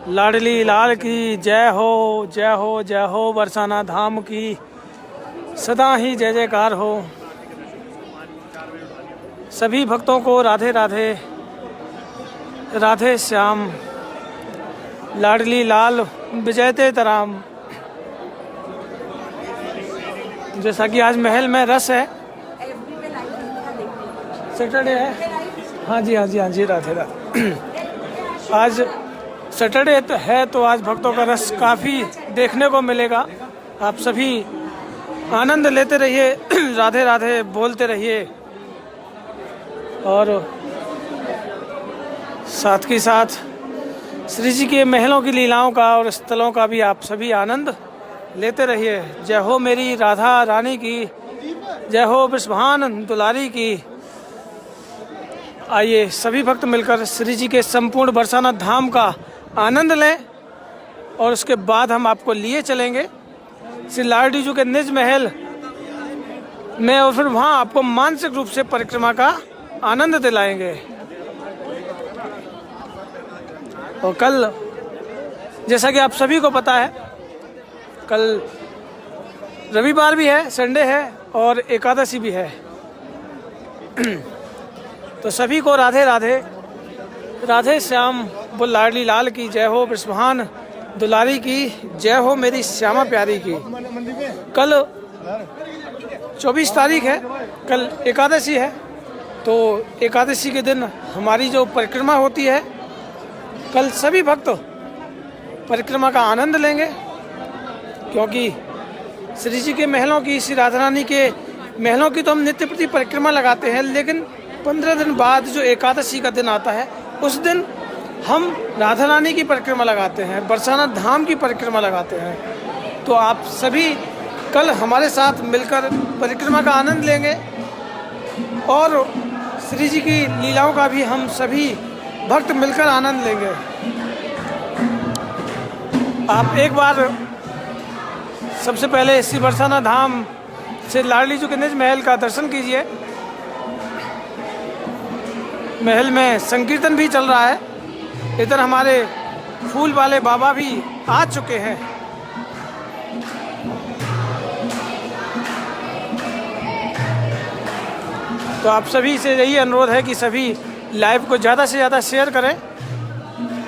लाडली लाल की जय हो, जय हो, जय हो। बरसाना धाम की सदा ही जय जयकार हो। सभी भक्तों को राधे राधे, राधे श्याम। लाडली लाल विजयते तराम। जैसा कि आज महल में रस है, सैटरडे है। हाँ जी, हाँ जी, हाँ जी, राधे राधे। आज सैटरडे है तो आज भक्तों का रस काफ़ी देखने को मिलेगा। आप सभी आनंद लेते रहिए, राधे राधे बोलते रहिए और साथ ही साथ श्री जी के महलों की लीलाओं का और स्थलों का भी आप सभी आनंद लेते रहिए। जय हो मेरी राधा रानी की, जय हो वृषभान दुलारी की। आइए सभी भक्त मिलकर श्री जी के संपूर्ण बरसाना धाम का आनंद लें और उसके बाद हम आपको लिए चलेंगे श्री लाडली जी के निज महल में और फिर वहाँ आपको मानसिक रूप से परिक्रमा का आनंद दिलाएंगे। और कल जैसा कि आप सभी को पता है, कल रविवार भी है, संडे है और एकादशी भी है। तो सभी को राधे राधे, राधे श्याम। बोल लाडली लाल की जय हो, वृषभान दुलारी की जय हो, मेरी श्यामा प्यारी की। कल 24 तारीख है, कल एकादशी है। तो एकादशी के दिन हमारी जो परिक्रमा होती है, कल सभी भक्त परिक्रमा का आनंद लेंगे, क्योंकि श्री जी के महलों की, श्री राधा रानी के महलों की तो हम नित्य प्रति परिक्रमा लगाते हैं, लेकिन 15 दिन बाद जो एकादशी का दिन आता है, उस दिन हम राधा रानी की परिक्रमा लगाते हैं, बरसाना धाम की परिक्रमा लगाते हैं। तो आप सभी कल हमारे साथ मिलकर परिक्रमा का आनंद लेंगे और श्री जी की लीलाओं का भी हम सभी भक्त मिलकर आनंद लेंगे। आप एक बार सबसे पहले श्री बरसाना धाम से लाडली जी के निज महल का दर्शन कीजिए। महल में संकीर्तन भी चल रहा है। इधर हमारे फूल वाले बाबा भी आ चुके हैं। तो आप सभी से यही अनुरोध है कि सभी लाइव को ज़्यादा से ज़्यादा शेयर करें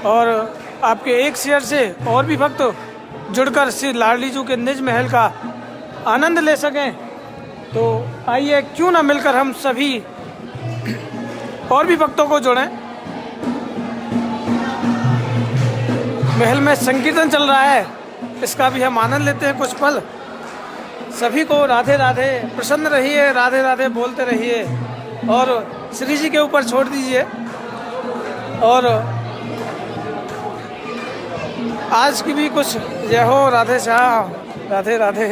और आपके एक शेयर से और भी भक्त जुड़कर श्री लाडली जी के निज महल का आनंद ले सकें। तो आइए क्यों ना मिलकर हम सभी और भी भक्तों को जोड़ें। महल में संकीर्तन चल रहा है, इसका भी हम आनंद लेते हैं कुछ पल। सभी को राधे राधे, प्रसन्न रहिए, राधे राधे बोलते रहिए और श्री जी के ऊपर छोड़ दीजिए। और आज की भी कुछ जय हो, राधे श्याम, राधे राधे,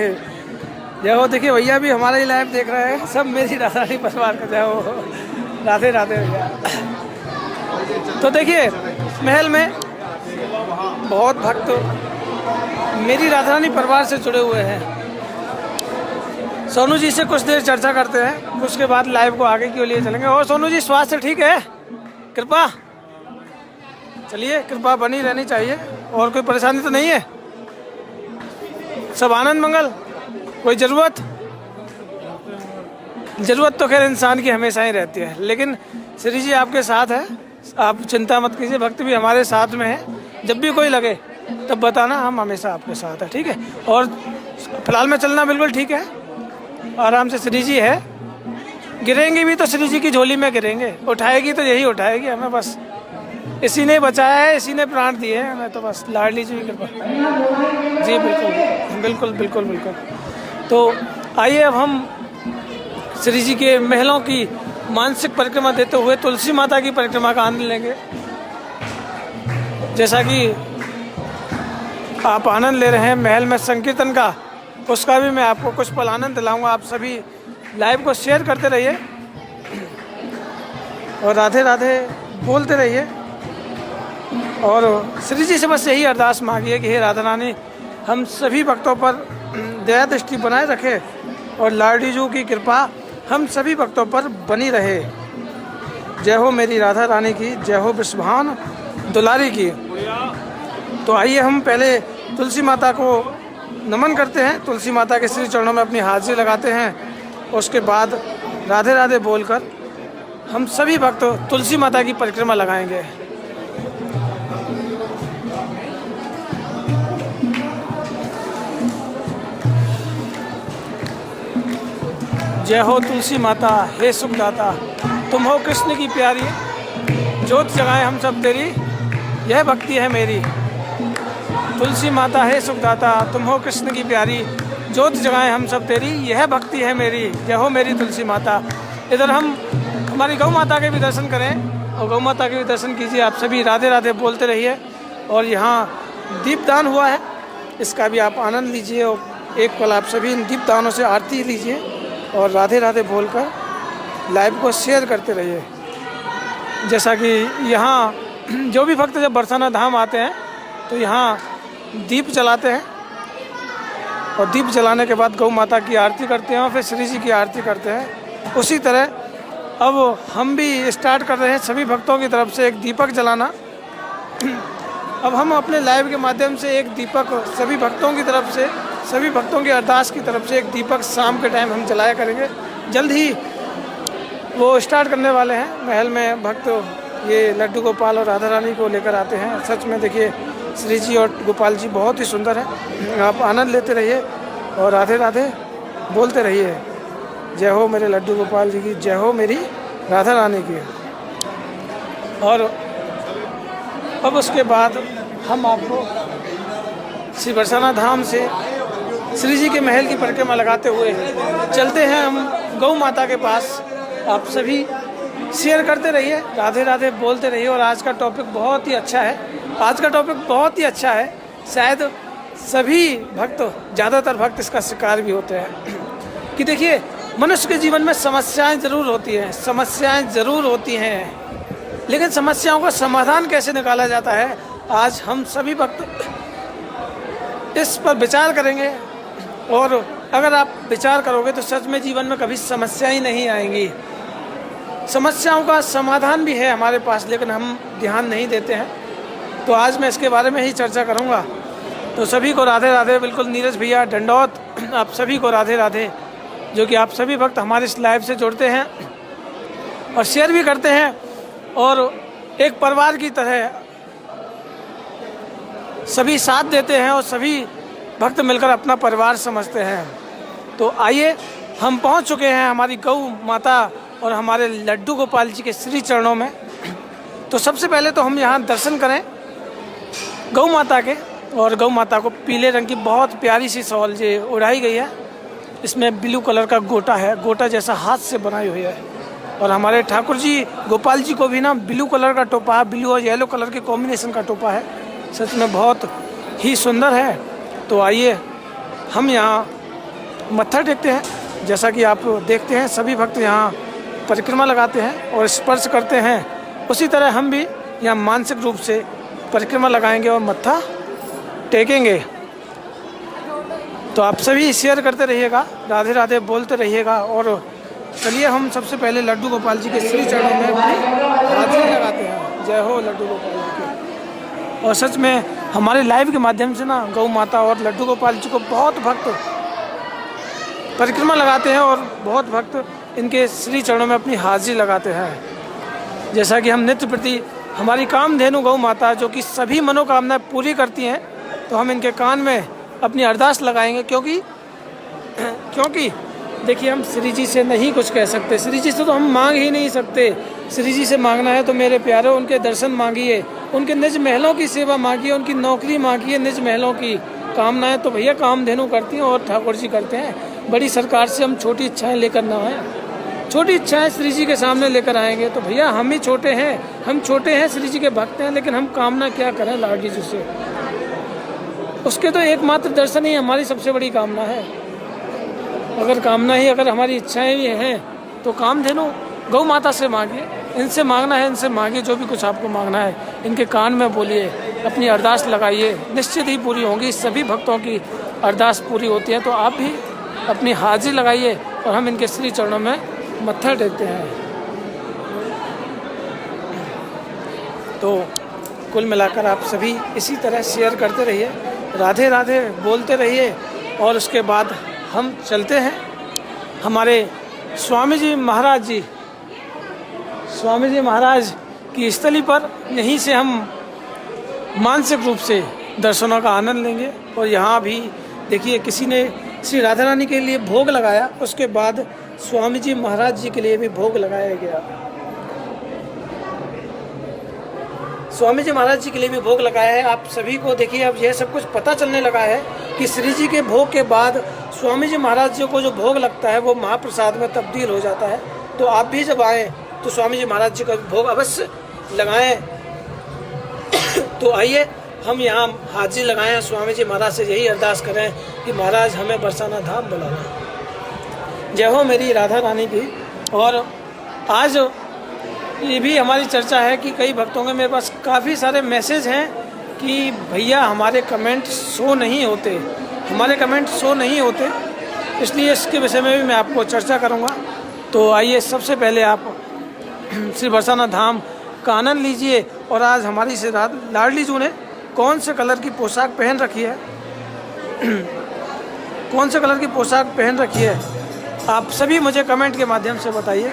जय हो। देखिए भैया भी हमारा ही लाइव देख रहे हैं, सब मेरी राधा रानी परिवार का जय हो, राधे राधे भैया। तो देखिए महल में बहुत भक्त मेरी राधा रानी परिवार से जुड़े हुए हैं। सोनू जी से कुछ देर चर्चा करते हैं, उसके बाद लाइव को आगे की ओर लिए चलेंगे। और सोनू जी स्वास्थ्य ठीक है? कृपा चलिए, कृपा बनी रहनी चाहिए। और कोई परेशानी तो नहीं है? सब आनंद मंगल? कोई ज़रूरत तो खैर इंसान की हमेशा ही रहती है, लेकिन श्री जी आपके साथ है, आप चिंता मत कीजिए। भक्त भी हमारे साथ में है, जब भी कोई लगे तब बताना, हम हमेशा आपके साथ हैं, ठीक है। और फिलहाल में चलना बिल्कुल ठीक है, आराम से। श्री जी है, गिरेंगे भी तो श्री जी की झोली में गिरेंगे, उठाएगी तो यही उठाएगी हमें, बस इसी ने बचाया है, इसी ने प्राण दिए हैं हमें, तो बस लाडली जी की कृपा। जी बिल्कुल बिल्कुल बिल्कुल बिल्कुल। तो आइए अब हम श्री जी के महलों की मानसिक परिक्रमा देते हुए तुलसी माता की परिक्रमा का आनंद लेंगे। जैसा कि आप आनंद ले रहे हैं महल में संकीर्तन का, उसका भी मैं आपको कुछ पल आनंद दिलाऊंगा। आप सभी लाइव को शेयर करते रहिए और राधे राधे बोलते रहिए। और श्री जी से बस यही अरदास मांगिए कि हे राधा रानी, हम सभी भक्तों पर दया दृष्टि बनाए रखे और लाडली जी की कृपा हम सभी भक्तों पर बनी रहे। जय हो मेरी राधा रानी की, जय हो वृषभान दुलारी की। तो आइए हम पहले तुलसी माता को नमन करते हैं, तुलसी माता के श्री चरणों में अपनी हाजिरी लगाते हैं। उसके बाद राधे राधे बोलकर हम सभी भक्त तुलसी माता की परिक्रमा लगाएंगे। जय हो तुलसी माता हे सुखदाता, तुम हो कृष्ण की प्यारी, ज्योत जगाए हम सब तेरी, यह भक्ति है मेरी। तुलसी माता हे सुखदाता, तुम हो कृष्ण की प्यारी, ज्योत जगाए हम सब तेरी, यह भक्ति है मेरी। जय हो मेरी तुलसी माता। इधर हम हमारी गौ माता के भी दर्शन करें और गौ माता के भी दर्शन कीजिए। आप सभी राधे राधे बोलते रहिए। और यहाँ दीपदान हुआ है, इसका भी आप आनंद लीजिए और एक पल आप सभी इन दीपदानों से आरती लीजिए और राधे राधे बोलकर लाइव को शेयर करते रहिए। जैसा कि यहाँ जो भी भक्त जब बरसाना धाम आते हैं तो यहाँ दीप जलाते हैं और दीप जलाने के बाद गौ माता की आरती करते हैं और फिर श्री जी की आरती करते हैं। उसी तरह अब हम भी स्टार्ट कर रहे हैं सभी भक्तों की तरफ से एक दीपक जलाना। अब हम अपने लाइव के माध्यम से एक दीपक सभी भक्तों की तरफ से, सभी भक्तों की अरदास की तरफ से एक दीपक शाम के टाइम हम जलाया करेंगे। जल्द ही वो स्टार्ट करने वाले हैं। महल में भक्त ये लड्डू गोपाल और राधा रानी को लेकर आते हैं। सच में देखिए श्री जी और गोपाल जी बहुत ही सुंदर हैं। आप आनंद लेते रहिए और राधे राधे बोलते रहिए। जय हो मेरे लड्डू गोपाल जी की, जय हो मेरी राधा रानी की। और अब उसके बाद हम आपको श्री बरसाना धाम से श्री जी के महल की परिक्रमा लगाते हुए चलते हैं हम गौ माता के पास। आप सभी शेयर करते रहिए, राधे राधे बोलते रहिए। और आज का टॉपिक बहुत ही अच्छा है, आज का टॉपिक बहुत ही अच्छा है। शायद सभी भक्त, ज़्यादातर भक्त इसका शिकार भी होते हैं कि देखिए मनुष्य के जीवन में समस्याएं ज़रूर होती हैं, समस्याएं ज़रूर होती हैं, लेकिन समस्याओं का समाधान कैसे निकाला जाता है, आज हम सभी भक्त इस पर विचार करेंगे। और अगर आप विचार करोगे तो सच में जीवन में कभी समस्या ही नहीं आएंगी। समस्याओं का समाधान भी है हमारे पास, लेकिन हम ध्यान नहीं देते हैं। तो आज मैं इसके बारे में ही चर्चा करूंगा। तो सभी को राधे राधे। बिल्कुल नीरज भैया दंडौत, आप सभी को राधे राधे, जो कि आप सभी भक्त हमारे इस लाइव से जुड़ते हैं और शेयर भी करते हैं और एक परिवार की तरह सभी साथ देते हैं और सभी भक्त मिलकर अपना परिवार समझते हैं। तो आइए हम पहुंच चुके हैं हमारी गौ माता और हमारे लड्डू गोपाल जी के श्री चरणों में। तो सबसे पहले तो हम यहाँ दर्शन करें गौ माता के। और गौ माता को पीले रंग की बहुत प्यारी सी शॉल जे उड़ाई गई है। इसमें ब्लू कलर का गोटा है, गोटा जैसा हाथ से बनाई हुई है। और हमारे ठाकुर जी गोपाल जी को भी ना ब्लू कलर का टोपा, ब्लू और येलो कलर के कॉम्बिनेशन का टोपा है। सच में बहुत ही सुंदर है। तो आइए हम यहाँ मत्था टेकते हैं। जैसा कि आप देखते हैं सभी भक्त यहाँ परिक्रमा लगाते हैं और स्पर्श करते हैं, उसी तरह हम भी यहाँ मानसिक रूप से परिक्रमा लगाएंगे और मत्था टेकेंगे। तो आप सभी शेयर करते रहिएगा, राधे राधे बोलते रहिएगा। और चलिए हम सबसे पहले लड्डू गोपाल जी के श्री चरणों में हाजिरी लगाते हैं। जय हो लड्डू गोपाल जी की। और सच में हमारे लाइव के माध्यम से ना गौ माता और लड्डू गोपाल जी को बहुत भक्त परिक्रमा लगाते हैं और बहुत भक्त इनके श्री चरणों में अपनी हाजिरी लगाते हैं। जैसा कि हम नित्य प्रति हमारी कामधेनु गौ माता जो कि सभी मनोकामनाएं पूरी करती हैं, तो हम इनके कान में अपनी अरदास लगाएंगे। क्योंकि देखिए हम श्री जी से नहीं कुछ कह सकते, श्री जी से तो हम मांग ही नहीं सकते। श्री जी से मांगना है तो मेरे प्यारे उनके दर्शन मांगिए, उनके निज महलों की सेवा मांगिए, उनकी नौकरी मांगिए, निज महलों की कामनाएं तो भैया कामधेनु करती हैं और ठाकुर जी करते हैं। बड़ी सरकार से हम छोटी इच्छाएं लेकर ना आए, छोटी इच्छाएं श्री जी के सामने लेकर आएंगे तो भैया हम ही छोटे हैं, हम छोटे हैं, श्री जी के भक्त हैं, लेकिन हम कामना क्या करें लागी जी से। उसके तो एकमात्र दर्शन ही हमारी सबसे बड़ी कामना है। अगर कामना ही, अगर हमारी इच्छाएं भी हैं तो कामधेनु गौ माता से मांगिए, इनसे मांगना है, इनसे मांगिए जो भी कुछ आपको मांगना है, इनके कान में बोलिए, अपनी अरदास लगाइए, निश्चित ही पूरी होंगी। सभी भक्तों की अरदास पूरी होती है। तो आप भी अपनी हाजिरी लगाइए और हम इनके श्री चरणों में मत्था टेकते हैं। तो कुल मिलाकर आप सभी इसी तरह शेयर करते रहिए, राधे राधे बोलते रहिए। और उसके बाद हम चलते हैं हमारे स्वामी जी महाराज की स्थली पर। यहीं से हम मानसिक रूप से दर्शनों का आनंद लेंगे। और यहाँ भी देखिए किसी ने श्री राधा रानी के लिए भोग लगाया, उसके बाद स्वामी जी महाराज जी के लिए भी भोग लगाया गया। स्वामी जी महाराज जी के लिए भी भोग लगाया है। आप सभी को देखिए अब यह सब कुछ पता चलने लगा है कि श्री जी के भोग के बाद स्वामी जी महाराज जी को जो भोग लगता है वो महाप्रसाद में तब्दील हो जाता है। तो आप भी जब आएँ तो स्वामी जी महाराज जी का भोग अवश्य लगाएं। तो आइए हम यहाँ हाजिरी लगाएं, स्वामी जी महाराज से यही अरदास करें कि महाराज हमें बरसाना धाम बुलाना। जय हो मेरी राधा रानी की। और आज ये भी हमारी चर्चा है कि कई भक्तों के मेरे पास काफ़ी सारे मैसेज हैं कि भैया हमारे कमेंट शो नहीं होते, इसलिए इसके विषय में भी मैं आपको चर्चा करूँगा। तो आइए सबसे पहले आप श्री बरसाना धाम का आनंद लीजिए। और आज हमारी से लाडली जू ने कौन से कलर की पोशाक पहन रखी है, आप सभी मुझे कमेंट के माध्यम से बताइए।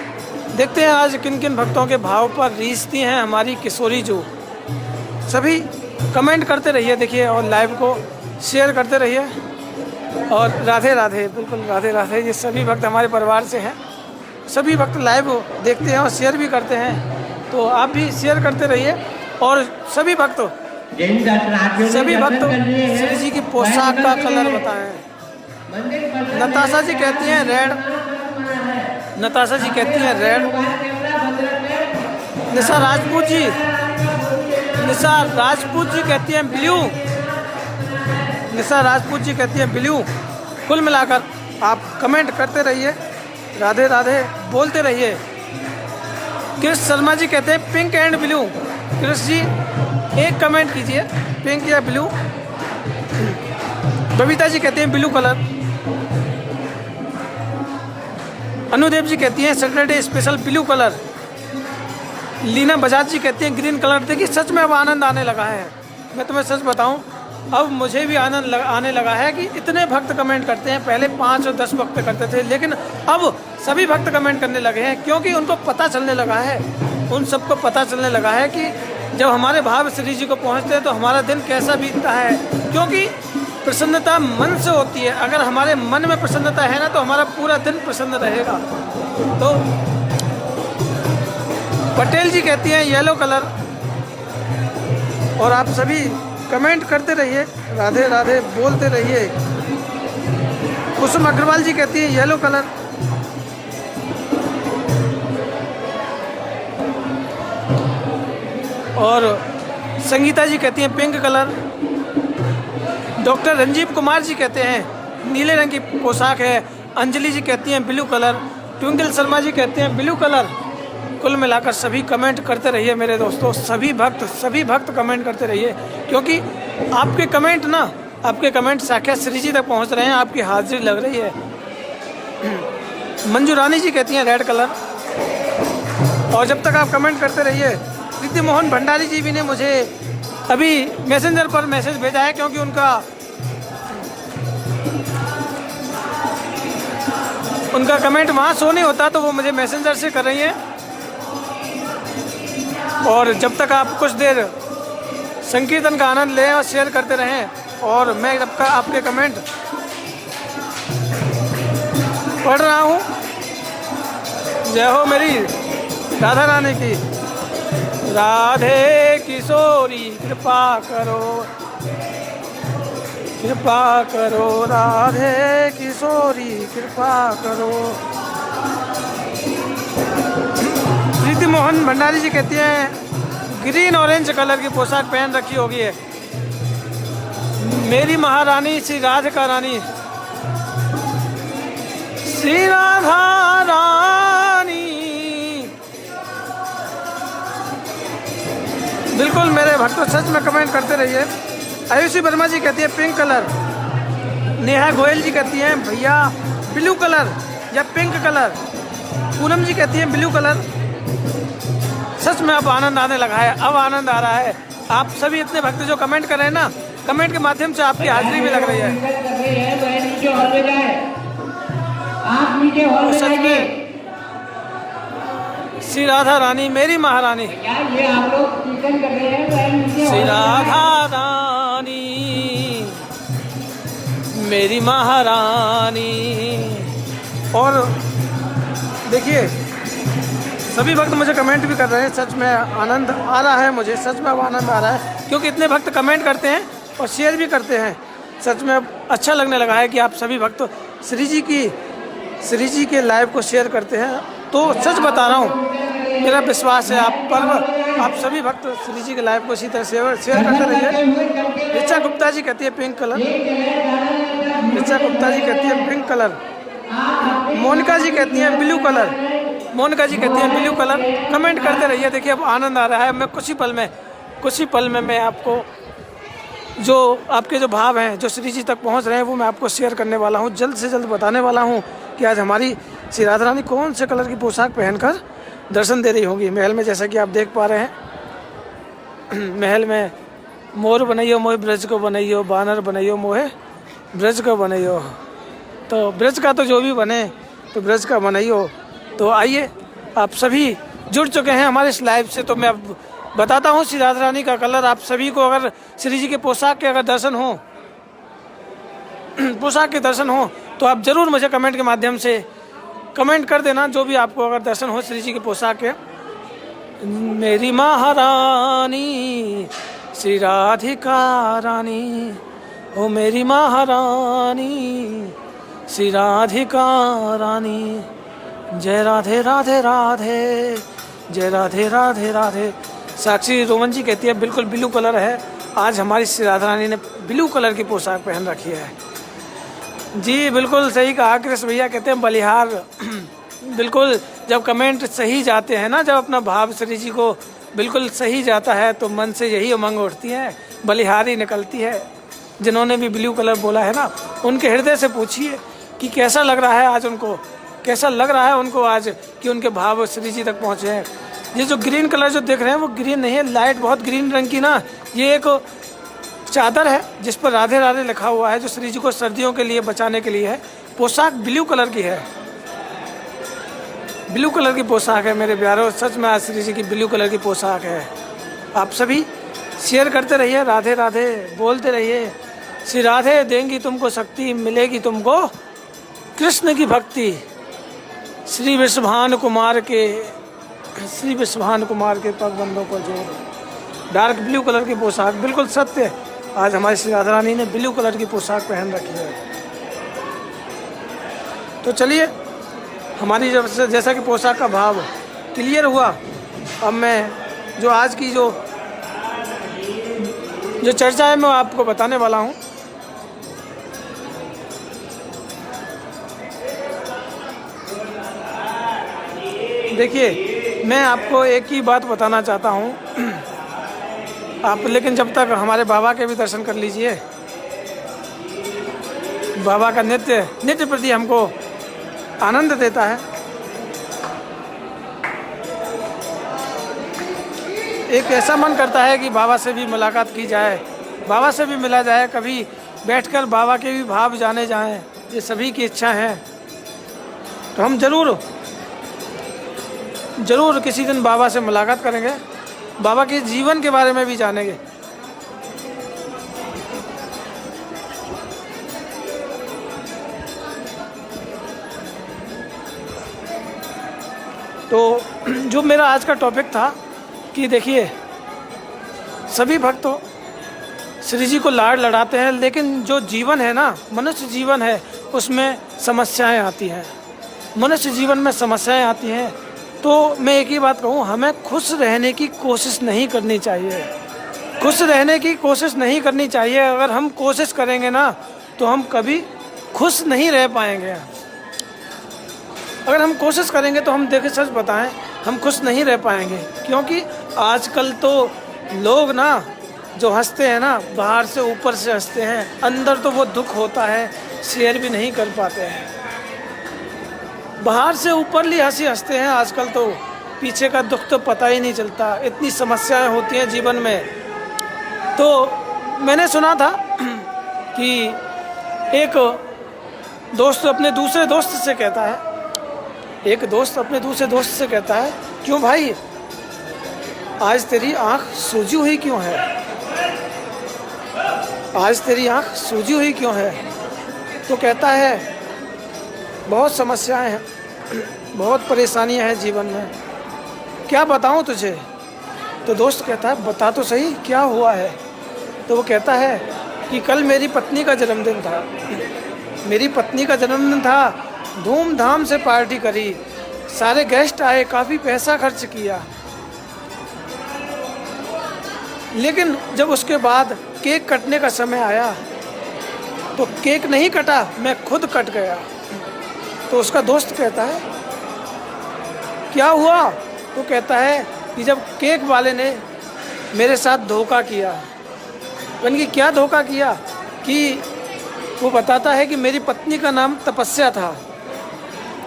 देखते हैं आज किन किन भक्तों के भाव पर रीझती हैं हमारी किशोरी जू। सभी कमेंट करते रहिए देखिए, और लाइव को शेयर करते रहिए। और राधे राधे, बिल्कुल राधे राधे। ये सभी भक्त हमारे परिवार से हैं, सभी भक्त लाइव देखते हैं और शेयर भी करते हैं। तो आप भी शेयर करते रहिए। और सभी भक्त श्री जी की पोशाक का कलर बताएं। नताशा जी कहती हैं रेड, निशा राजपूत जी कहती हैं ब्लू। कुल मिलाकर आप कमेंट करते रहिए, राधे राधे बोलते रहिए। कृष्ण शर्मा जी कहते हैं pink and blue. Krishna ji एक कमेंट कीजिए, पिंक या ब्लू। बबीता जी कहते हैं ब्लू कलर। अनुदेव जी कहती हैं Saturday special blue colour. Leena Bajaj ji कहती हैं ग्रीन कलर। देखिए सच में अब आनंद आने लगा है, मैं तुम्हें सच बताऊं, अब मुझे भी आनंद आने लगा है कि इतने भक्त कमेंट करते हैं। पहले 5 और 10 भक्त करते थे, लेकिन अब सभी भक्त कमेंट करने लगे हैं, क्योंकि उनको पता चलने लगा है, उन सबको पता चलने लगा है कि जब हमारे भाव श्री जी को पहुँचते हैं तो हमारा दिन कैसा बीतता है। क्योंकि प्रसन्नता मन से होती है, अगर हमारे मन में प्रसन्नता है ना तो हमारा पूरा दिन प्रसन्न रहेगा। तो पटेल जी कहती हैं येलो कलर। और आप सभी कमेंट करते रहिए, राधे राधे बोलते रहिए। कुसुम अग्रवाल जी कहती है येलो कलर। और संगीता जी कहती हैं pink colour. Doctor Ranjeev Kumar ji कहते हैं नीले रंग की पोशाक है। अंजलि जी कहती हैं blue colour. Twinkle Sharma ji कहते हैं ब्लू कलर। कुल मिलाकर सभी कमेंट करते रहिए मेरे दोस्तों, सभी भक्त कमेंट करते रहिए, क्योंकि आपके कमेंट साक्षात श्री जी तक पहुंच रहे हैं, आपकी हाजिरी लग रही है। मंजू रानी जी कहती हैं रेड कलर। और जब तक आप कमेंट करते रहिए, प्रीति मोहन भंडारी जी भी ने मुझे अभी मैसेंजर पर मैसेज भेजा है, क्योंकि उनका कमेंट वहाँ शो नहीं होता, तो वो मुझे मैसेंजर से कर रही हैं। और जब तक आप कुछ देर संकीर्तन का आनंद लें और शेयर करते रहें, और मैं जब का आपके कमेंट पढ़ रहा हूँ। जय हो मेरी राधा रानी की। राधे किशोरी कृपा करो, राधे किशोरी कृपा करो। प्रीति मोहन भंडारी जी कहती हैं ग्रीन ऑरेंज कलर की पोशाक पहन रखी होगी है मेरी महारानी श्री राधिका रानी, श्री राधा रानी। बिल्कुल मेरे भक्तों सच में कमेंट करते रहिए। आयुषी वर्मा जी कहती है पिंक कलर। नेहा गोयल जी कहती हैं भैया ब्लू कलर या पिंक कलर। पूनम जी कहती हैं ब्लू कलर। सच में अब आनंद आने लगा है, अब आनंद आ रहा है। आप सभी इतने भक्त जो कमेंट कर रहे हैं ना, कमेंट के माध्यम से आपकी हाजिरी भी लग रही है। सच में श्री राधा रानी मेरी महारानी, श्री राधा रानी मेरी महारानी। और देखिए सभी भक्त मुझे कमेंट भी कर रहे हैं, सच में आनंद आ रहा है मुझे, सच में अब आनंद आ रहा है क्योंकि इतने भक्त कमेंट करते हैं और शेयर भी करते हैं। सच में अच्छा लगने लगा है कि आप सभी भक्त श्री जी के लाइव को शेयर करते हैं। तो सच बता रहा हूँ, मेरा विश्वास है आप सभी भक्त श्री जी के लाइव को इसी तरह शेयर करते रहिए। ऋचा गुप्ता जी कहती है पिंक कलर, ऋचा गुप्ता जी कहती है पिंक कलर, मोनिका जी कहती हैं ब्लू कलर, मोनिका जी कहती हैं ब्लू कलर। कमेंट करते रहिए। देखिए अब आनंद आ रहा है। मैं कुछ ही पल में मैं आपको जो आपके जो भाव हैं जो श्री जी तक पहुंच रहे हैं वो मैं आपको शेयर करने वाला हूं। जल्द से जल्द बताने वाला हूं कि आज हमारी श्री राधा रानी कौन से कलर की पोशाक पहनकर दर्शन दे रही होगी महल में। जैसा कि आप देख पा रहे हैं महल में मोर बनइयो मोहे ब्रज को बनइयो, बानर बनइयो मोहे ब्रज को बनइयो। तो ब्रज का तो जो भी बने तो ब्रज का बनइयो। तो आइए आप सभी जुड़ चुके हैं हमारे इस लाइव से, तो मैं अब बताता हूँ श्री राधा रानी का कलर। आप सभी को अगर श्री जी के पोशाक के अगर दर्शन हो पोशाक के दर्शन हो तो आप ज़रूर मुझे कमेंट के माध्यम से कमेंट कर देना जो भी आपको अगर दर्शन हो श्री जी के पोशाक के। मेरी महारानी श्री राधिका रानी, ओ मेरी महारानी श्री राधिका रानी, जय राधे राधे राधे, जय राधे राधे राधे। साक्षी रोमन जी कहती है बिल्कुल ब्लू कलर है। आज हमारी श्री राधा रानी ने ब्लू कलर की पोशाक पहन रखी है। जी बिल्कुल सही कहा। कृष्ण भैया कहते हैं बलिहार। बिल्कुल जब कमेंट सही जाते हैं ना, जब अपना भाव श्री जी को बिल्कुल सही जाता है तो मन से यही उमंग उठती है, बलिहारी निकलती है। जिन्होंने भी ब्लू कलर बोला है ना, उनके हृदय से पूछिए कि कैसा लग रहा है आज उनको, कैसा लग रहा है उनको आज कि उनके भाव श्री जी तक पहुँचे हैं। ये जो ग्रीन कलर जो देख रहे हैं वो ग्रीन नहीं है, लाइट बहुत ग्रीन रंग की ना, ये एक चादर है जिस पर राधे राधे लिखा हुआ है, जो श्री जी को सर्दियों के लिए बचाने के लिए है। पोशाक ब्लू कलर की है, ब्लू कलर की पोशाक है मेरे प्यारों। सच में आज श्री जी की ब्लू कलर की पोशाक है। आप सभी शेयर करते रहिए, राधे राधे बोलते रहिए। श्री राधे देंगी तुमको शक्ति, मिलेगी तुमको कृष्ण की भक्ति। श्री विश्वभान कुमार के पगबंधों पर जो डार्क ब्लू कलर की पोशाक, बिल्कुल सत्य। आज हमारी श्री राधा रानी ने ब्लू कलर की पोशाक पहन रखी है। तो चलिए हमारी जैसा कि पोशाक का भाव क्लियर हुआ, अब मैं जो आज की जो चर्चा है मैं आपको बताने वाला हूँ। देखिए मैं आपको एक ही बात बताना चाहता हूँ आप, लेकिन जब तक हमारे बाबा के भी दर्शन कर लीजिए। बाबा का नित्य प्रति हमको आनंद देता है। एक ऐसा मन करता है कि बाबा से भी मुलाकात की जाए, बाबा से भी मिला जाए, कभी बैठकर बाबा के भी भाव जाने जाएं। ये सभी की इच्छा है। तो हम जरूर किसी दिन बाबा से मुलाकात करेंगे, बाबा के जीवन के बारे में भी जानेंगे। तो जो मेरा आज का टॉपिक था कि देखिए सभी भक्त श्री जी को लाड लड़ाते हैं, लेकिन जो जीवन है ना, मनुष्य जीवन है, उसमें समस्याएं आती हैं। मनुष्य जीवन में समस्याएं आती हैं। तो मैं एक ही बात कहूँ, हमें खुश रहने की कोशिश नहीं करनी चाहिए। खुश रहने की कोशिश नहीं करनी चाहिए। अगर हम कोशिश करेंगे ना तो हम कभी खुश नहीं रह पाएंगे। अगर हम कोशिश करेंगे तो हम देखिए सच बताएं, हम खुश नहीं रह पाएंगे। क्योंकि आजकल तो लोग ना जो हंसते हैं ना, बाहर से ऊपर से हंसते हैं, अंदर तो वो दुख होता है, शेयर भी नहीं कर पाते हैं। बाहर से ऊपरली हंसी हंसते हैं आजकल, तो पीछे का दुख तो पता ही नहीं चलता। इतनी समस्याएं होती हैं जीवन में, तो मैंने सुना था कि एक दोस्त अपने दूसरे दोस्त से कहता है, एक दोस्त अपने दूसरे दोस्त से कहता है, क्यों भाई आज तेरी आँख सूजी हुई क्यों है, आज तेरी आँख सूजी हुई क्यों है। तो कहता है बहुत समस्याएं हैं, बहुत परेशानियां हैं जीवन में, क्या बताऊं तुझे। तो दोस्त कहता है बता तो सही क्या हुआ है। तो वो कहता है कि कल मेरी पत्नी का जन्मदिन था, मेरी पत्नी का जन्मदिन था, धूमधाम से पार्टी करी, सारे गेस्ट आए, काफ़ी पैसा खर्च किया, लेकिन जब उसके बाद केक कटने का समय आया तो केक नहीं कटा, मैं खुद कट गया। तो उसका दोस्त कहता है क्या हुआ। तो कहता है कि जब केक वाले ने मेरे साथ धोखा किया। यानी कि क्या धोखा किया कि वो बताता है कि मेरी पत्नी का नाम तपस्या था,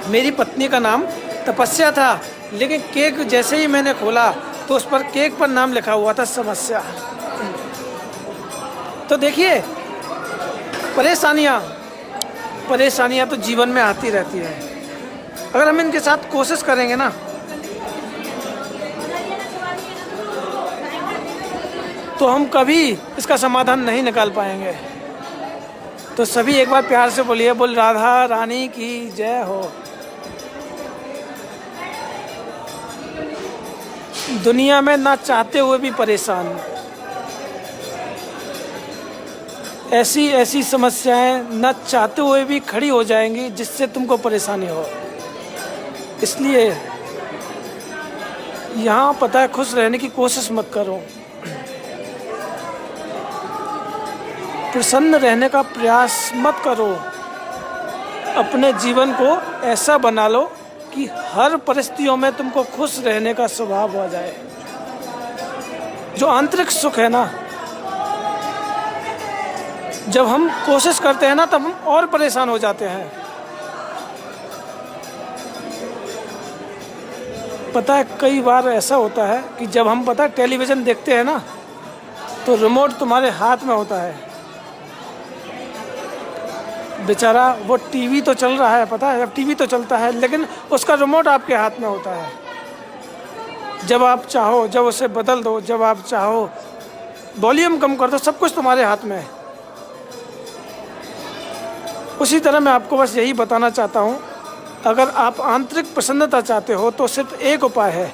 मेरी पत्नी का नाम तपस्या था, लेकिन केक जैसे ही मैंने खोला तो उस पर केक पर नाम लिखा हुआ था समस्या। तो देखिए परेशानियाँ तो जीवन में आती रहती है। अगर हम इनके साथ कोशिश करेंगे ना तो हम कभी इसका समाधान नहीं निकाल पाएंगे। तो सभी एक बार प्यार से बोलिए, बोल राधा रानी की जय हो। दुनिया में ना चाहते हुए भी परेशान, ऐसी ऐसी समस्याएं ना चाहते हुए भी खड़ी हो जाएंगी जिससे तुमको परेशानी हो। इसलिए यहाँ पता है खुश रहने की कोशिश मत करो, प्रसन्न रहने का प्रयास मत करो। अपने जीवन को ऐसा बना लो कि हर परिस्थितियों में तुमको खुश रहने का स्वभाव हो जाए। जो आंतरिक सुख है ना, जब हम कोशिश करते हैं ना तब हम और परेशान हो जाते हैं। पता है कई बार ऐसा होता है कि जब हम पता है टेलीविज़न देखते हैं ना तो रिमोट तुम्हारे हाथ में होता है, बेचारा वो टीवी तो चल रहा है, पता है अब टीवी तो चलता है, लेकिन उसका रिमोट आपके हाथ में होता है। जब आप चाहो जब उसे बदल दो, जब आप चाहो वॉल्यूम कम कर दो, सब कुछ तुम्हारे हाथ में है। उसी तरह मैं आपको बस यही बताना चाहता हूँ, अगर आप आंतरिक प्रसन्नता चाहते हो तो सिर्फ एक उपाय है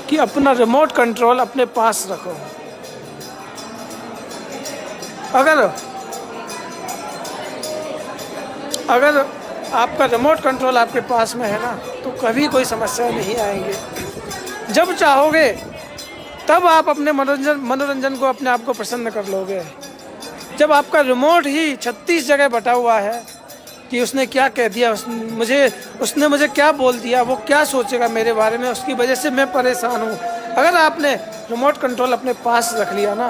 कि अपना रिमोट कंट्रोल अपने पास रखो। अगर आपका रिमोट कंट्रोल आपके पास में है ना तो कभी कोई समस्या नहीं आएंगी। जब चाहोगे तब आप अपने मनोरंजन को अपने आप को प्रसन्न कर लोगे। जब आपका रिमोट ही 36 जगह बटा हुआ है कि उसने क्या कह दिया, उसने मुझे क्या बोल दिया, वो क्या सोचेगा मेरे बारे में, उसकी वजह से मैं परेशान हूँ। अगर आपने रिमोट कंट्रोल अपने पास रख लिया ना,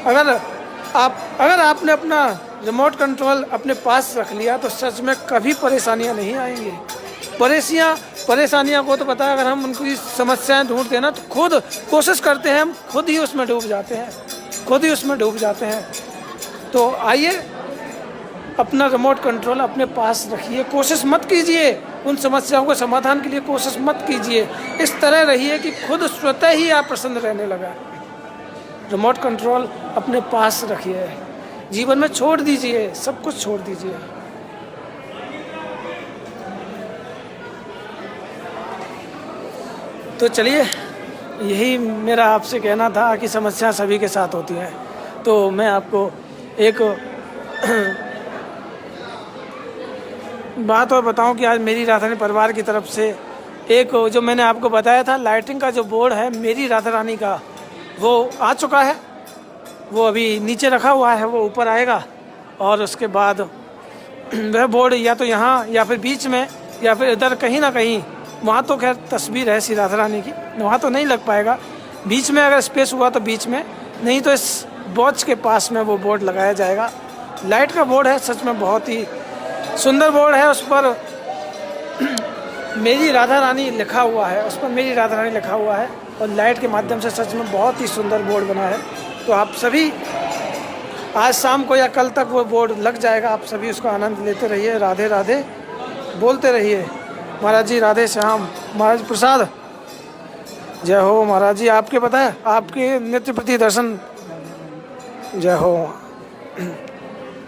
अगर आपने अपना रिमोट कंट्रोल अपने पास रख लिया तो सच में कभी परेशानियाँ नहीं आएंगी। परेशानियाँ को तो पता है, अगर हम उनकी समस्याएं ढूंढते हैं ना तो खुद कोशिश करते हैं, हम खुद ही उसमें डूब जाते हैं। तो आइए अपना रिमोट कंट्रोल अपने पास रखिए, कोशिश मत कीजिए उन समस्याओं को समाधान के लिए कोशिश मत कीजिए। इस तरह रहिए कि खुद स्वतः ही आप प्रसन्न रहने लगा। रिमोट कंट्रोल अपने पास रखिए, जीवन में छोड़ दीजिए, सब कुछ छोड़ दीजिए। तो चलिए, यही मेरा आपसे कहना था कि समस्या सभी के साथ होती हैं। तो मैं आपको एक बात और बताऊं कि आज मेरी राधा रानी परिवार की तरफ से एक जो मैंने आपको बताया था लाइटिंग का जो बोर्ड है मेरी राधा रानी का, वो आ चुका है। वो अभी नीचे रखा हुआ है, वो ऊपर आएगा और उसके बाद वह बोर्ड या तो यहाँ या फिर बीच में या फिर इधर कहीं ना कहीं, वहाँ तो खैर तस्वीर है श्री राधा रानी की, वहाँ तो नहीं लग पाएगा। बीच में अगर स्पेस हुआ तो बीच में, नहीं तो इस वॉच के पास में वो बोर्ड लगाया जाएगा। लाइट का बोर्ड है, सच में बहुत ही सुंदर बोर्ड है। उस पर मेरी राधा रानी लिखा हुआ है, और लाइट के माध्यम से सच में बहुत ही सुंदर बोर्ड बना है। तो आप सभी आज शाम को या कल तक वो बोर्ड लग जाएगा, आप सभी उसका आनंद लेते रहिए। राधे राधे बोलते रहिए। महाराज जी राधे श्याम। महाराज प्रसाद जय हो। महाराज जी आपके पता है आपके नित्य प्रति दर्शन जय हो।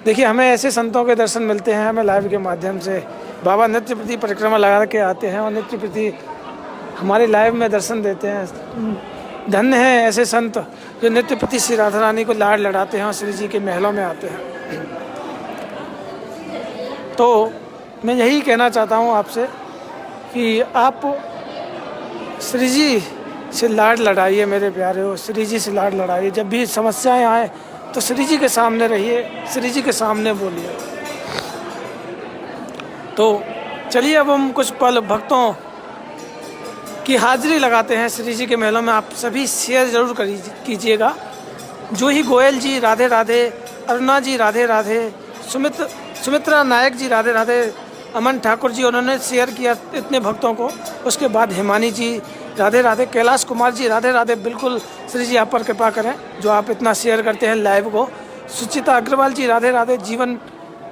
देखिए हमें ऐसे संतों के दर्शन मिलते हैं हमें लाइव के माध्यम से। बाबा नित्य प्रति परिक्रमा लगा के आते हैं और नित्य प्रति हमारे लाइव में दर्शन देते हैं। धन्य है ऐसे संत जो नित्य प्रति श्री राधा रानी को लाड लड़ाते हैं और श्री जी के महलों में आते हैं। तो मैं यही कहना चाहता हूँ आपसे कि आप श्री जी से लाड लड़ाइए मेरे प्यारे हो। श्री जी से लाड लड़ाइए। जब भी समस्याएं आए तो श्री जी के सामने रहिए, श्री जी के सामने बोलिए। तो चलिए अब हम कुछ पल भक्तों की हाजिरी लगाते हैं श्री जी के महलों में। आप सभी शेयर जरूर कीजिएगा। जूही गोयल जी राधे राधे। अरुणा जी राधे राधे। सुमित्रा नायक जी राधे राधे। अमन ठाकुर जी उन्होंने शेयर किया इतने भक्तों को। उसके बाद हिमानी जी राधे राधे। कैलाश कुमार जी राधे राधे। बिल्कुल श्री जी आप पर कृपा करें जो आप इतना शेयर करते हैं लाइव को। सुचिता अग्रवाल जी राधे राधे। जीवन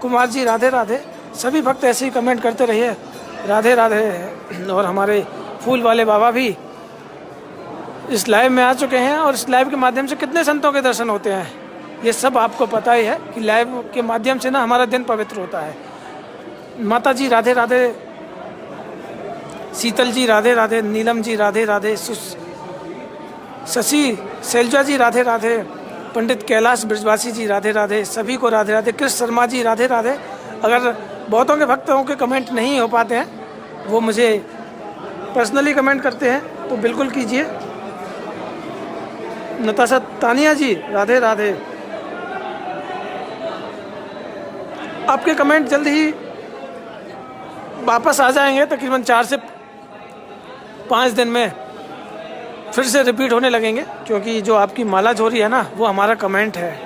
कुमार जी राधे राधे। सभी भक्त ऐसे ही कमेंट करते रहिए राधे राधे। और हमारे फूल वाले बाबा भी इस लाइव में आ चुके हैं और इस लाइव के माध्यम से कितने संतों के दर्शन होते हैं ये सब आपको पता ही है कि लाइव के माध्यम से ना हमारा दिन पवित्र होता है। माता जी राधे राधे। शीतल जी राधे राधे। नीलम जी राधे राधे। शशि शैलजा जी राधे राधे। पंडित कैलाश ब्रजवासी जी राधे राधे। सभी को राधे राधे। कृष्ण शर्मा जी राधे राधे। अगर बहुतों के भक्तों के कमेंट नहीं हो पाते हैं वो मुझे पर्सनली कमेंट करते हैं तो बिल्कुल कीजिए। नताशा तानिया जी राधे राधे। आपके कमेंट जल्द ही वापस आ जाएंगे। तकरीबन 4 से 5 दिन में फिर से रिपीट होने लगेंगे क्योंकि जो आपकी माला झोरी है ना वो हमारा कमेंट है।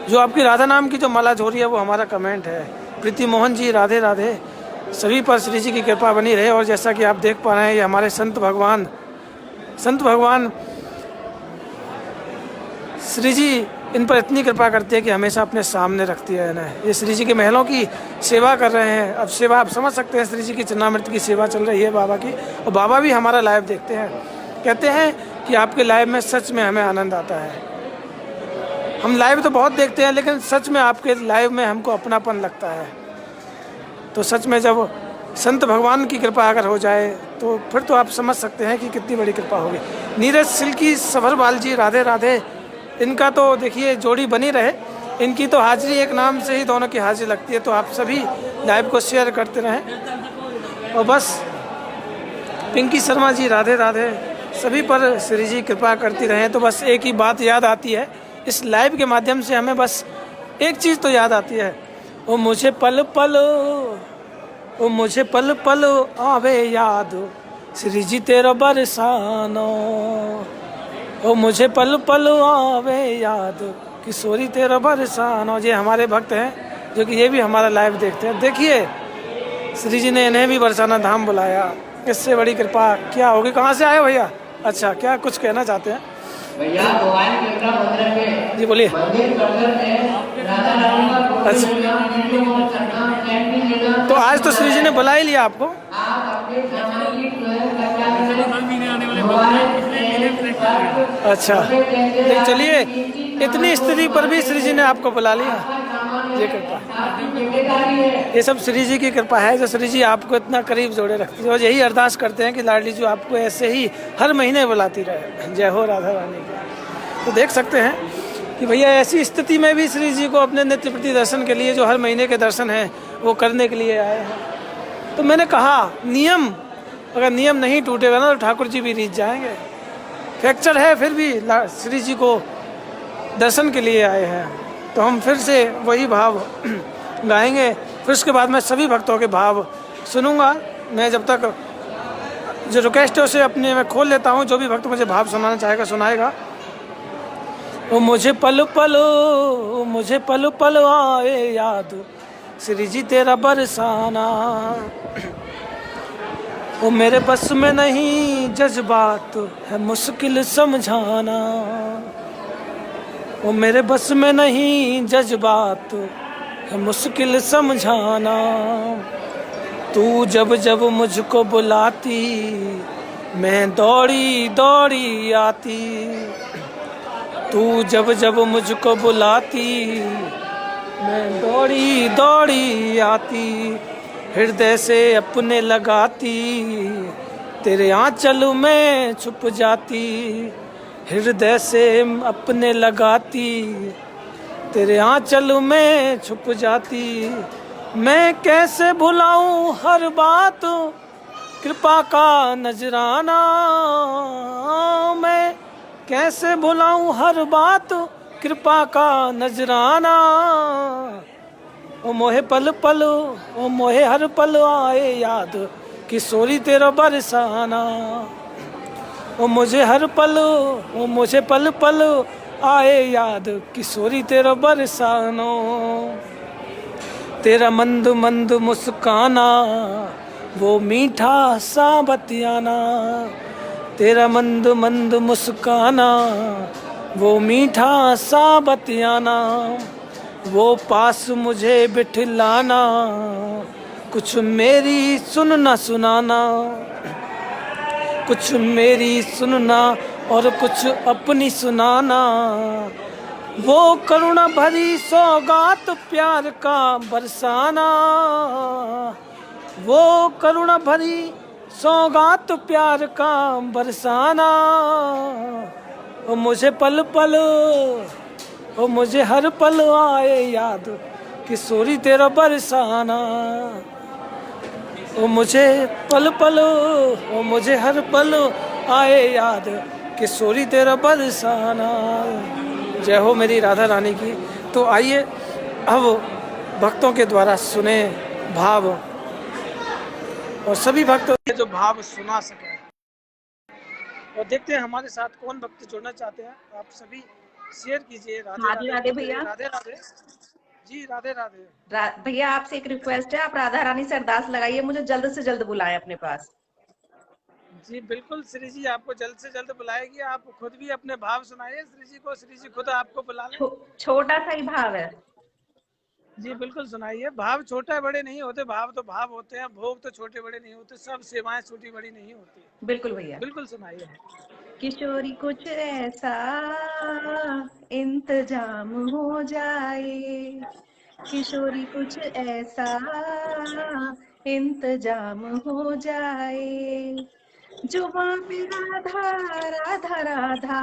जो आपकी राधा नाम की जो माला झोरी है वो हमारा कमेंट है। प्रीति मोहन जी राधे राधे। सभी पर श्री जी की कृपा बनी रहे। और जैसा कि आप देख पा रहे हैं ये हमारे संत भगवान श्री जी इन पर इतनी कृपा करती है कि हमेशा अपने सामने रखती है ना। ये श्री जी के महलों की सेवा कर रहे हैं। अब सेवा आप समझ सकते हैं। श्री जी की चरणामृत की सेवा चल रही है बाबा की। और बाबा भी हमारा लाइव देखते हैं। कहते हैं कि आपके लाइव में सच में हमें आनंद आता है। हम लाइव तो बहुत देखते हैं लेकिन सच में आपके लाइव में हमको अपनापन लगता है। तो सच में जब संत भगवान की कृपा अगर हो जाए तो फिर तो आप समझ सकते हैं कि कितनी बड़ी कृपा होगी। नीरज सिल्की सभरवाल जी राधे राधे। इनका तो देखिए जोड़ी बनी रहे। इनकी तो हाजिरी एक नाम से ही दोनों की हाजिरी लगती है। तो आप सभी लाइव को शेयर करते रहें। और बस पिंकी शर्मा जी राधे राधे। सभी पर श्री जी कृपा करती रहें। तो बस एक ही बात याद आती है इस लाइव के माध्यम से हमें बस एक चीज़ तो याद आती है। ओ मुझे पल पल आवे याद श्री जी तेरा बरसानो। ओ मुझे पल पल आवे याद किशोरी तेरा बरसानो। ये हमारे भक्त हैं जो कि ये भी हमारा लाइव देखते हैं। देखिए श्री जी ने इन्हें भी बरसाना धाम बुलाया। इससे बड़ी कृपा क्या होगी। कहाँ से आए भैया? अच्छा क्या कुछ कहना चाहते हैं भैया? जी बोलिए। अच्छा तो आज तो श्री जी ने बुला ही लिया आपको। अच्छा नहीं चलिए इतनी स्थिति पर भी श्री जी ने आपको बुला लिया। ये कृपा ये सब श्री जी की कृपा है जो श्री जी आपको इतना करीब जोड़े रखती है। और यही अरदास करते हैं कि लाडली जी आपको ऐसे ही हर महीने बुलाती रहे। जय हो राधा रानी की। तो देख सकते हैं कि भैया ऐसी स्थिति में भी श्री जी को अपने नित्य प्रति दर्शन के लिए जो हर महीने के दर्शन हैं वो करने के लिए आए हैं। तो मैंने कहा नियम अगर नियम नहीं टूटेगा ना तो ठाकुर जी भी रीझ जाएंगे। फ्रैक्चर है फिर भी श्री जी को दर्शन के लिए आए हैं। तो हम फिर से वही भाव गाएंगे। फिर उसके बाद मैं सभी भक्तों के भाव सुनूंगा। मैं जब तक जो रिक्वेस्ट है उसे अपने में खोल लेता हूँ। जो भी भक्त मुझे भाव सुनाना चाहेगा सुनाएगा। ओ मुझे पल पल आए याद श्री जी तेरा बरसाना। वो मेरे बस में नहीं जज्बात है मुश्किल समझाना, वो मेरे बस में नहीं जज्बात है मुश्किल समझाना। तू जब जब मुझको बुलाती मैं दौड़ी दौड़ी आती, तू जब जब मुझको बुलाती मैं दौड़ी दौड़ी आती, हृदय से अपने लगाती तेरे आंचल में छुप जाती, हृदय से अपने लगाती तेरे आंचल में छुप जाती। मैं कैसे भुलाऊं हर बात कृपा का नजराना, मैं कैसे भुलाऊं हर बात कृपा का नजराना। ओ मोहे पल पल ओ मोहे हर पल आए याद किशोरी तेरा बरसाना, ओ मुझे हर पल ओ मुझे पल पल आए याद किशोरी तेरा बरसानो। तेरा मंद मंद मुस्काना वो मीठा सा बतियाना, तेरा मंद मंद मुस्काना वो मीठा सा बतियाना। वो पास मुझे बिठलाना कुछ मेरी सुनना सुनाना, कुछ मेरी सुनना और कुछ अपनी सुनाना। वो करुणा भरी सौगात प्यार का बरसाना, वो करुणा भरी सौगात प्यार का बरसाना। ओ मुझे पल पल ओ मुझे हर पल आए याद किशोरी तेरा बरसाना, ओ मुझे पल पल ओ मुझे हर पल आए याद किशोरी तेरा बरसाना। जय हो मेरी राधा रानी की। तो आइए अब भक्तों के द्वारा सुने भाव, और सभी भक्तों के जो भाव सुना सके, और देखते हैं हमारे साथ कौन भक्त जुड़ना चाहते हैं। आप सभी शेयर कीजिए। राधे राधे राधे राधे बोलते रहिए। भैया। राधे राधे जी, राधे राधे। भैया आपसे एक रिक्वेस्ट है, आप राधा रानी से अरदास लगाइए, मुझे जल्द से जल्द बुलाएं अपने पास। जी बिल्कुल, श्री जी आपको जल्द से जल्द बुलाएगी। आप खुद भी अपने भाव सुनाइए श्री जी को, श्री जी खुद आपको बुला लें। छोटा सा ही भाव है। जी बिल्कुल सुनाइए। भाव छोटे बड़े नहीं होते, भाव तो भाव होते हैं, भोग तो छोटे बड़े नहीं होते, सब सेवाएं छोटी बड़ी नहीं होती। बिल्कुल भैया। बिल्कुल सुनाइए। किशोरी कुछ ऐसा इंतजाम हो जाए, किशोरी कुछ ऐसा इंतजाम हो जाए, जुबां पे राधा राधा राधा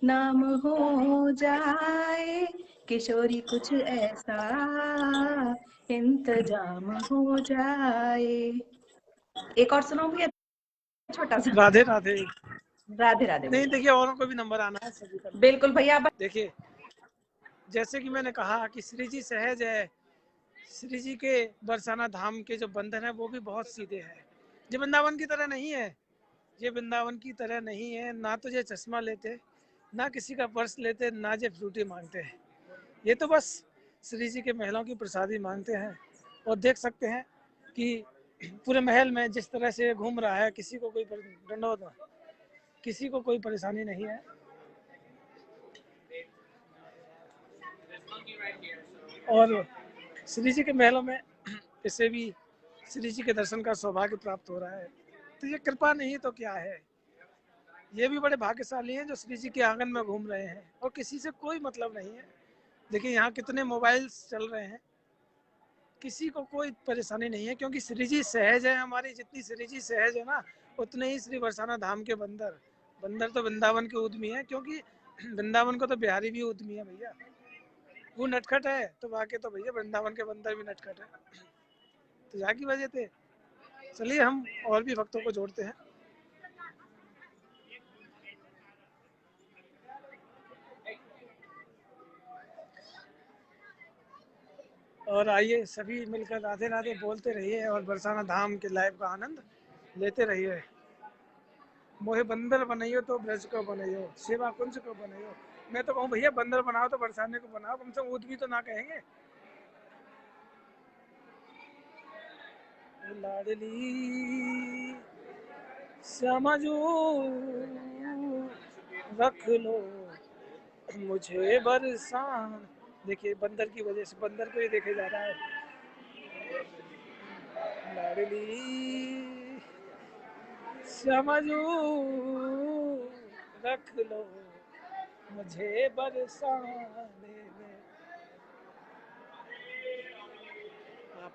नाम हो जाए, किशोरी कुछ ऐसा इंतजाम हो जाए। एक और सुनाऊं भैया, छोटा सा। राधे राधे। राधे राधे नहीं भैया। देखिए, औरों को भी नंबर आना है, सभी का बिल्कुल भैया। देखिए। जैसे कि मैंने कहा कि श्री जी सहज है, श्री जी के बरसाना धाम के जो बंधन है वो भी बहुत सीधे हैं। ये वृंदावन की तरह नहीं है, ये वृंदावन की तरह नहीं है। ना तो ये चश्मा लेते, ना किसी का पर्स लेते, ना ये फ्रूटी मांगते हैं। ये तो बस श्री जी के महलों की प्रसादी मांगते हैं। और देख सकते हैं कि पूरे महल में जिस तरह से घूम रहा है, किसी को कोई दंडोत, किसी को कोई परेशानी नहीं है। और श्री जी के महलों में इसे भी श्री जी के दर्शन का सौभाग्य प्राप्त हो रहा है। तो ये कृपा नहीं तो क्या है। ये भी बड़े भाग्यशाली हैं जो श्री जी के आंगन में घूम रहे हैं और किसी से कोई मतलब नहीं है। देखिए यहाँ कितने मोबाइल्स चल रहे हैं, किसी को कोई परेशानी नहीं है, क्योंकि श्री जी सहज है हमारी। जितनी श्री जी सहज है ना, उतने ही श्री बरसाना धाम के बंदर। बंदर तो वृंदावन के उद्यमी है, क्योंकि वृंदावन को तो बिहारी भी उद्यमी है भैया। वो नटखट है तो बाकी तो भैया वृंदावन के बंदर भी नटखट है। तो यहाँ की वजह थे। चलिए हम और भी भक्तों को जोड़ते हैं। और आइए सभी मिलकर राधे राधे बोलते रहिए और बरसाना धाम के लाइव का आनंद लेते रहिए। मोहे बंदर बनाइयो तो ब्रज को बनाइयो, सेवा कुंज को बनाइयो। मैं तो कहूँ भैया बंदर बनाओ तो बरसाने को बनाओ, कम से कम ऊद भी तो ना कहेंगे। लाडली श्यामा जो रख लो मुझे बरसान। देखिए बंदर की वजह से, बंदर को ही देखे जा रहा है। लाडली श्यामा जो रख लो मुझे बरसाने में। आप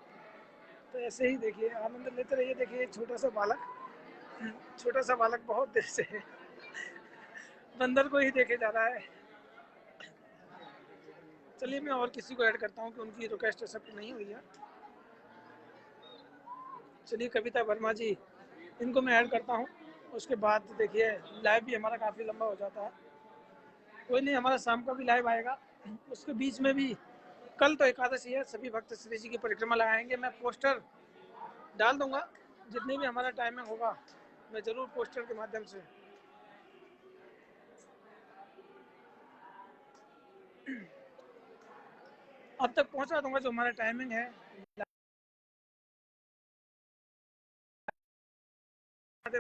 तो ऐसे ही देखिए, आनंद लेते रहिए। देखिए छोटा सा बालक बहुत देर से बंदर को ही देखे जा रहा है। चलिए मैं और किसी को ऐड करता हूँ कि उनकी रिक्वेस्ट एक्सेप्ट नहीं हुई है। चलिए कविता वर्मा जी, इनको मैं ऐड करता हूँ। उसके बाद देखिए लाइव भी हमारा काफ़ी लंबा हो जाता है। कोई नहीं, हमारा शाम का भी लाइव आएगा। उसके बीच में भी कल तो एकादशी है, सभी भक्त श्री जी की परिक्रमा लगाएंगे। मैं पोस्टर डाल दूंगा, जितनी भी हमारा टाइमिंग होगा मैं ज़रूर पोस्टर के माध्यम से अब तक पहुंचा दूंगा जो हमारा टाइमिंग है।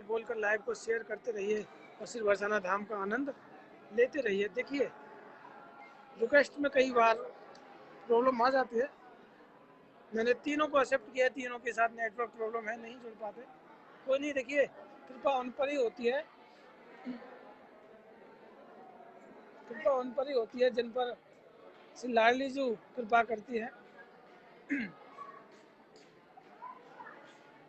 बोलकर लाइव को शेयर करते रहिए और श्री बरसाना धाम का आनंद लेते रहिए। देखिए रिक्वेस्ट में कई बार प्रॉब्लम आ जाती है। मैंने तीनों को एक्सेप्ट किया, तीनों के साथ नेटवर्क प्रॉब्लम है, नहीं जुड़ पाते। कोई नहीं, देखिए कृपा उन पर ही होती है, कृपा उन पर ही होती है जिन पर श्री लाडली जी कृपा करती है।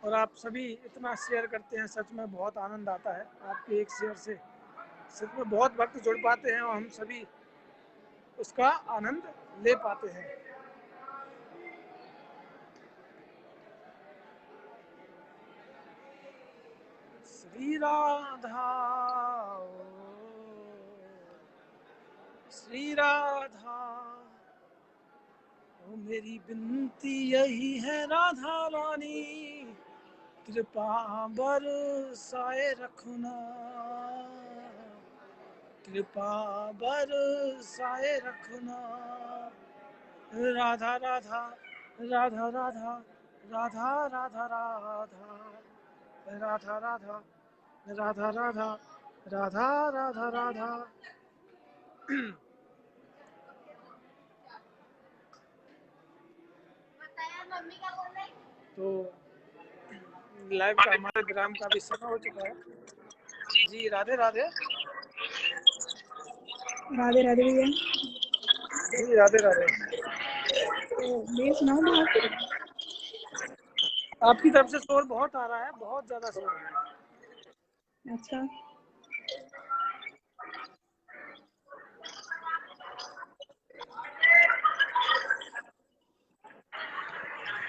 और आप सभी इतना शेयर करते हैं, सच में बहुत आनंद आता है। आपके एक शेयर से सच में बहुत वक्त जुड़ पाते हैं और हम सभी उसका आनंद ले पाते हैं। श्री राधा श्री राधा ओ मेरी विनती यही है राधा रानी, कृपा बरसाए रखना, कृपा बरसाए रखना। राधा राधा राधा राधा राधा राधा राधा राधा राधा राधा राधा राधा राधा राधा। तो लाइव का हमारे ग्राम का भी समय हो चुका है। जी राधे राधे। राधे राधे भैया। जी राधे राधे। तो मैं सुनाऊं बाहर से? आपकी तरफ से शोर बहुत आ रहा है, बहुत ज्यादा शोर आ रहा है। अच्छा,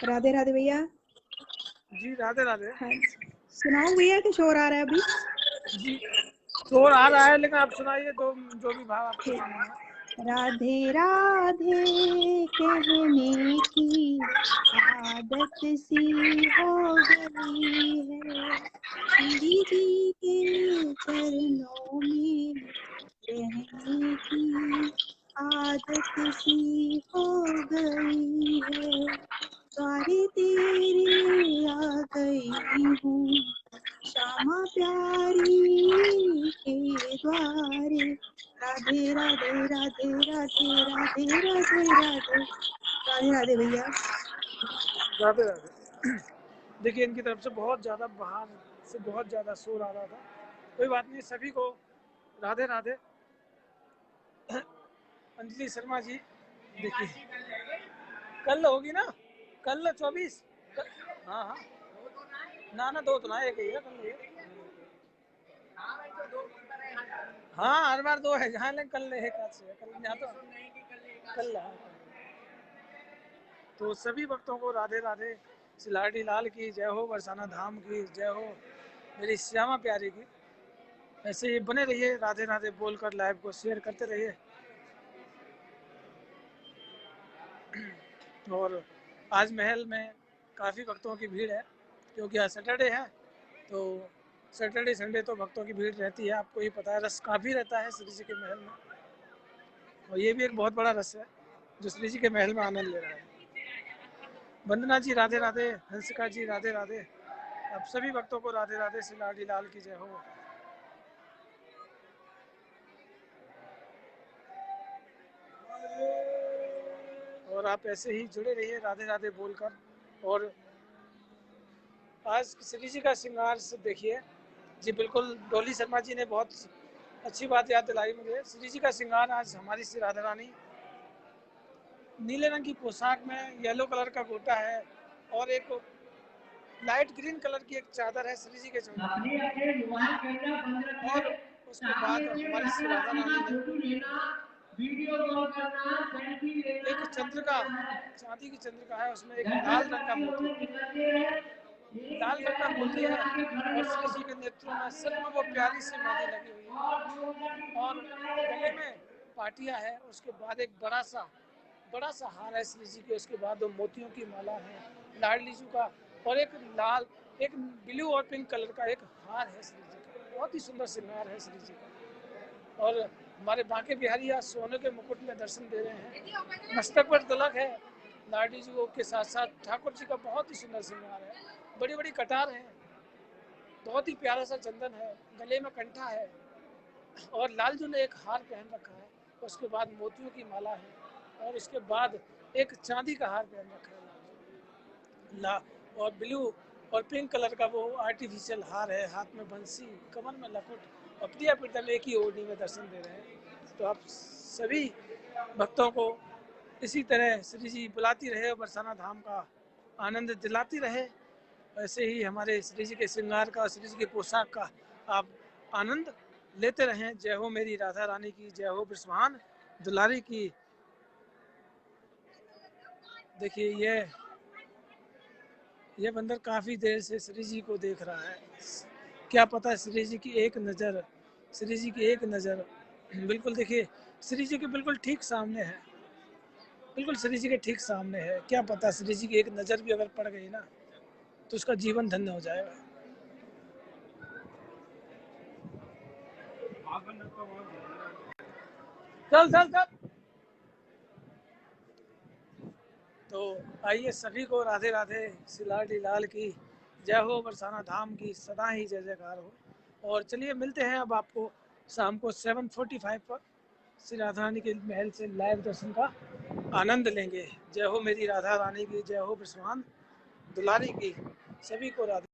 राधे राधे भैया। जी राधे राधे। हाँ, सुनाऊं भैया कि शोर आ रहा है अभी? जी शोर आ रहा है, लेकिन आप सुनाइए दो जो भी भाव आपको सुनाना है। राधे राधे कहने की आदत सी हो गई है, श्री जी के चरणों में रहने की आदत सी हो गई है। द्वारे तेरे आ गई हूँ, श्यामा प्यारी के द्वारे। राधे राधे राधे राधे राधे राधे राधे राधे राधे भैया। राधे राधे। देखिए इनकी तरफ से बहुत ज़्यादा बाहर से बहुत ज़्यादा शोर आ रहा था। कोई बात नहीं, सभी को राधे राधे। अंजलि शर्मा जी देखिए कल होगी ना, कल 24। हाँ हाँ ना दो तो ना, एक ही है कल है। हाँ हर बार दो है जहाँ, लेकिन कल एक है, कल यहाँ तो कल है। तो सभी भक्तों को राधे राधे। सिलाडी लाल की जय हो, बरसाना धाम की जय हो, मेरी श्यामा प्यारी की। ऐसे ही बने रहिए, राधे राधे बोलकर लाइव को शेयर करते रहिए। और आज महल में काफ़ी भक्तों की भीड़ है, क्योंकि आज सैटरडे है। तो सैटरडे संडे तो भक्तों की भीड़ रहती है, आपको ही पता है, रस काफ़ी रहता है श्री जी के महल में। और ये भी एक बहुत बड़ा रस है जो श्री जी के महल में आनंद ले रहा है। वंदना जी राधे राधे, हंसिका जी राधे राधे। अब सभी भक्तों को राधे राधे श्री लाडी लाल की जय हो। और आप ऐसे ही जुड़े रहिए राधे राधे बोलकर। और आज श्री जी का श्रृंगार से देखिए जी, बिल्कुल डोली शर्मा जी ने बहुत अच्छी बात याद दिलाई मुझे। श्री जी का श्रृंगार आज हमारी श्री राधा रानी नीले रंग की पोशाक में येलो कलर का गोटा है और एक लाइट ग्रीन कलर की एक चादर है श्री जी के चौक। और उसके बाद हमारी श्री राधा रानी ने एक चंद्रिका, चांदी की चंद्रिका है, उसमें एक लाल रंग का मोती, लाल रंग का मोती है और श्री जी के नेत्रों में सच में वो प्यारी सी मेहंदी लगी हुई है और गले में पाटिया है। उसके बाद एक बड़ा सा हार है श्री जी के। उसके बाद दो मोतियों की माला है लाडली जी का और एक लाल, एक ब्लू और पिंक कलर का एक हार है श्री जी का। बहुत ही सुंदर श्रृंगार है श्री जी का। और हमारे बांके बिहारी आज सोने के मुकुट में दर्शन दे रहे हैं, मस्तक पर तिलक है लाडली जी के साथ साथ ठाकुर जी का बहुत ही सुंदर श्रृंगार है। बड़ी बड़ी कटार है, बहुत ही प्यारा सा चंदन है, गले में कंठा है और लाल जी ने एक हार पहन रखा है। उसके बाद मोतियों की माला है और उसके बाद एक चांदी का हार पहन रखा है ला और ब्लू और पिंक कलर का वो आर्टिफिशियल हार है, हाथ में बंसी, कमर में लकुट और प्रिया प्रीतम एक ही ओढ़नी में दर्शन दे रहे हैं। तो आप सभी भक्तों को इसी तरह श्री जी बुलाती रहे और बरसाना धाम का आनंद दिलाती रहे। ऐसे ही हमारे श्री जी के श्रृंगार का, श्री जी के पोशाक का आप आनंद लेते रहें। जय हो मेरी राधा रानी की जय हो, ब्रजभान दुलारी की। देखिए ये बंदर काफी देर से श्री जी को देख रहा है। क्या पता श्री जी की एक नज़र, श्री जी की एक नज़र बिल्कुल देखिए श्री जी के बिल्कुल ठीक सामने है, बिल्कुल श्री जी के ठीक सामने है। क्या पता श्री जी की एक नज़र भी अगर पड़ गई ना तो उसका जीवन धन्य हो जाएगा। चल चल चल। तो आइए सभी को राधे राधे श्री लाडी लाल की जय हो, बरसाना धाम की सदा ही जय जयकार हो। और चलिए मिलते हैं अब आपको शाम को 7:45 पर श्री राधा रानी के महल से लाइव दर्शन का आनंद लेंगे। जय हो मेरी राधा रानी की जय हो, ब्रजभान दुलारी की। सभी को राधे।